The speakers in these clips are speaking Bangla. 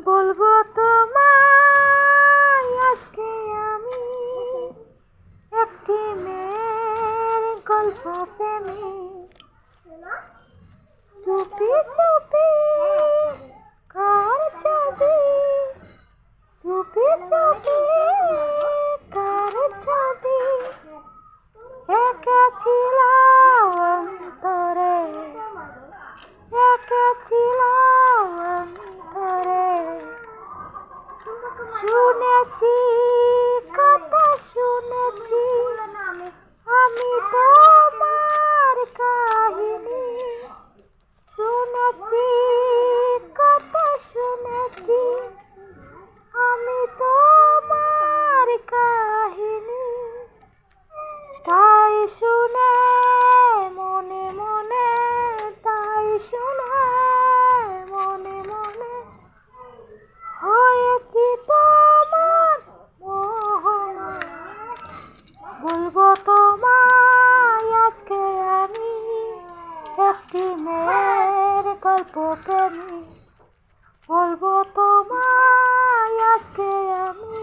বলবো তোমায় আজকে আমি একটি মেয়ের গল্প প্রেমী। চুপি চুপি কার ছবি, চুপি চুপি কার ছবি এঁকেছিল অন্তরে, এঁকেছিল অন্তরে। শুনেছি কথা শুনেছি আমি তোমার কাহিনী, শুনেছি কথা শুনেছি আমি তোমার কাহিনী। তাই শুনে মনে মনে, তাই শুনে মনে মনে হয়েছি তোমার মোহনা। বলবো তোমায় আজকে আমি একটি মেয়ের গল্প প্রেমী। বলবো তোমায় আজকে আমি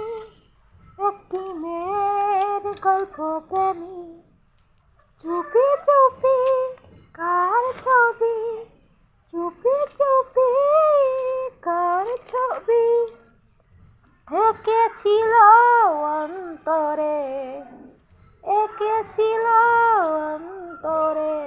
একটি মেয়ের গল্প প্রেমী। চুপি চুপি কার ছবি, চুপি চুপি কার ছবি এঁকেছিল অন্তরে, এঁকেছিল অন্তরে।